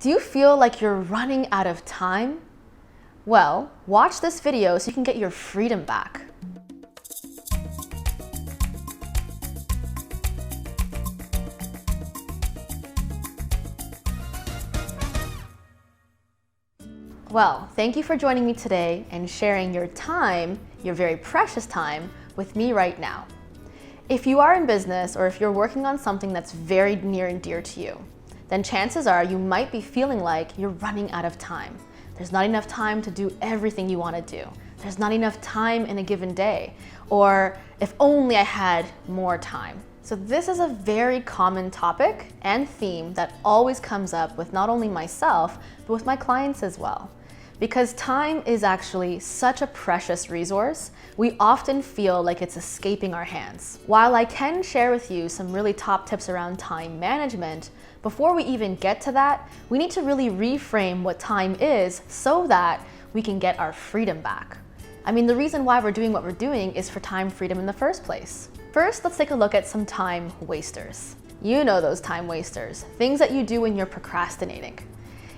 Do you feel like you're running out of time? Well, watch this video so you can get your freedom back. Well, thank you for joining me today and sharing your time, your very precious time, with me right now. If you are in business or if you're working on something that's very near and dear to you, then chances are you might be feeling like you're running out of time. There's not enough time to do everything you want to do. There's not enough time in a given day. Or if only I had more time. So this is a very common topic and theme that always comes up with not only myself, but with my clients as well. Because time is actually such a precious resource, we often feel like it's escaping our hands. While I can share with you some really top tips around time management, before we even get to that, we need to really reframe what time is so that we can get our freedom back. I mean, the reason why we're doing what we're doing is for time freedom in the first place. First, let's take a look at some time wasters. You know those time wasters, things that you do when you're procrastinating.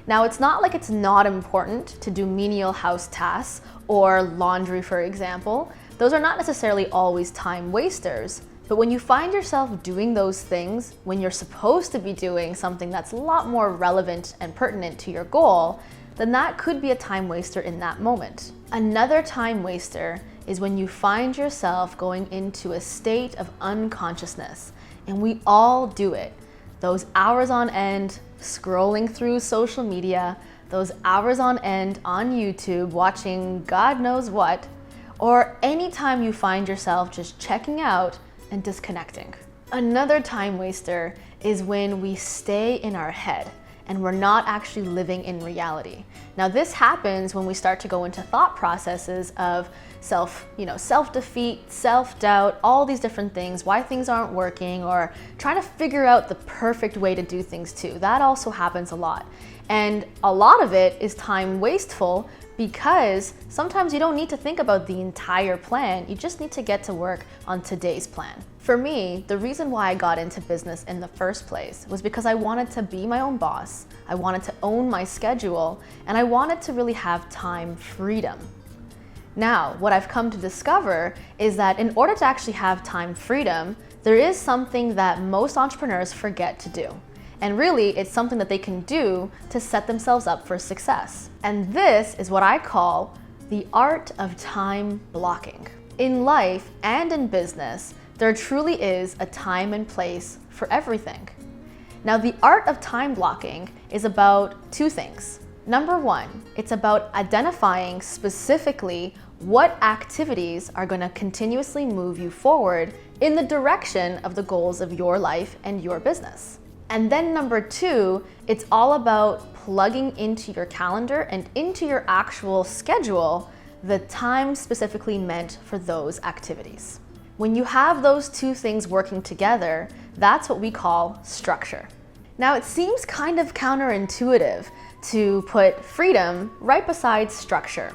Now, it's not like it's not important to do menial house tasks or laundry, for example. Those are not necessarily always time wasters, but when you find yourself doing those things when you're supposed to be doing something that's a lot more relevant and pertinent to your goal, then that could be a time waster in that moment. Another time waster is when you find yourself going into a state of unconsciousness, and we all do it. Those hours on end scrolling through social media, those hours on end on YouTube watching God knows what, or anytime you find yourself just checking out and disconnecting. Another time waster is when we stay in our head and we're not actually living in reality. Now this happens when we start to go into thought processes of self-defeat, self-doubt, all these different things, why things aren't working, or trying to figure out the perfect way to do things too. That also happens a lot. And a lot of it is time wasteful because sometimes you don't need to think about the entire plan, you just need to get to work on today's plan. For me, the reason why I got into business in the first place was because I wanted to be my own boss, I wanted to own my schedule, and I wanted to really have time freedom. Now, what I've come to discover is that in order to actually have time freedom, there is something that most entrepreneurs forget to do. And really, it's something that they can do to set themselves up for success. And this is what I call the art of time blocking. In life and in business, there truly is a time and place for everything. Now, the art of time blocking is about two things. Number one, it's about identifying specifically what activities are going to continuously move you forward in the direction of the goals of your life and your business. And then number two, it's all about plugging into your calendar and into your actual schedule the time specifically meant for those activities. When you have those two things working together, that's what we call structure. Now, it seems kind of counterintuitive to put freedom right beside structure.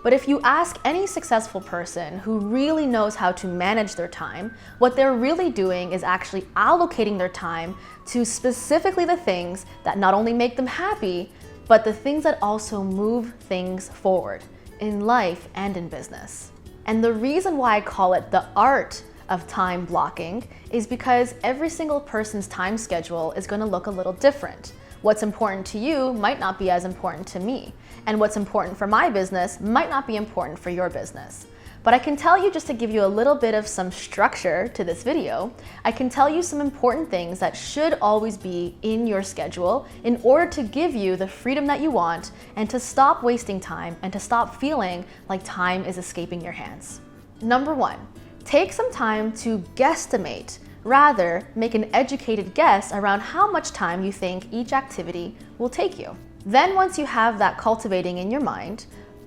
But if you ask any successful person who really knows how to manage their time, what they're really doing is actually allocating their time to specifically the things that not only make them happy, but the things that also move things forward in life and in business. And the reason why I call it the art of time blocking is because every single person's time schedule is going to look a little different. What's important to you might not be as important to me, and what's important for my business might not be important for your business. But I can tell you, just to give you a little bit of some structure to this video, I can tell you some important things that should always be in your schedule in order to give you the freedom that you want and to stop wasting time and to stop feeling like time is escaping your hands. Number one, take some time to guesstimate. Rather, make an educated guess around how much time you think each activity will take you. Then once you have that cultivating in your mind,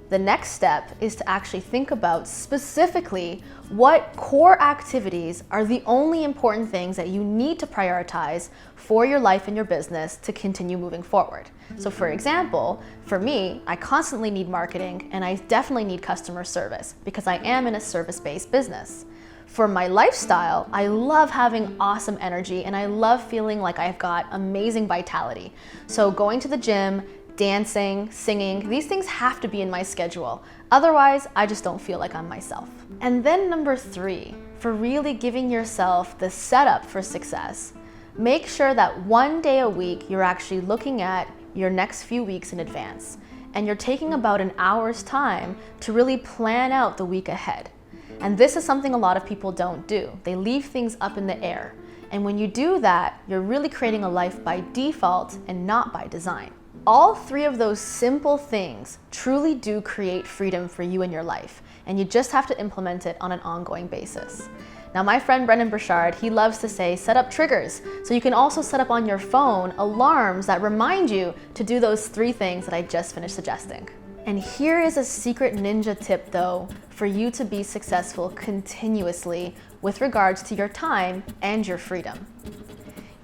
the next step is to actually think about specifically what core activities are the only important things that you need to prioritize for your life and your business to continue moving forward. So for example, for me, I constantly need marketing and I definitely need customer service because I am in a service-based business. For my lifestyle, I love having awesome energy and I love feeling like I've got amazing vitality. So going to the gym, dancing, singing, these things have to be in my schedule. Otherwise, I just don't feel like I'm myself. And then number 3, for really giving yourself the setup for success, make sure that one day a week you're actually looking at your next few weeks in advance. And you're taking about an hour's time to really plan out the week ahead. And this is something a lot of people don't do. They leave things up in the air. And when you do that, you're really creating a life by default and not by design. All 3 of those simple things truly do create freedom for you in your life, and you just have to implement it on an ongoing basis. Now, my friend Brendan Burchard, he loves to say, set up triggers. So you can also set up on your phone alarms that remind you to do those 3 things that I just finished suggesting. And here is a secret ninja tip though, for you to be successful continuously with regards to your time and your freedom.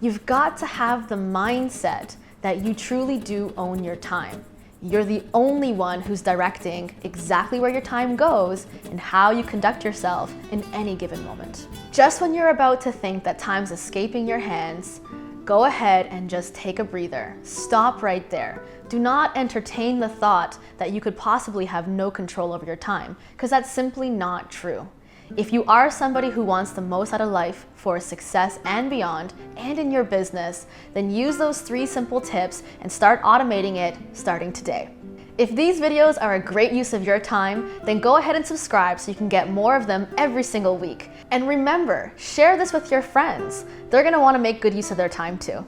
You've got to have the mindset that you truly do own your time. You're the only one who's directing exactly where your time goes and how you conduct yourself in any given moment. Just when you're about to think that time's escaping your hands, go ahead and just take a breather. Stop right there. Do not entertain the thought that you could possibly have no control over your time, because that's simply not true. If you are somebody who wants the most out of life for success and beyond, and in your business, then use those 3 simple tips and start automating it starting today. If these videos are a great use of your time, then go ahead and subscribe so you can get more of them every single week. And remember, share this with your friends. They're gonna wanna make good use of their time too.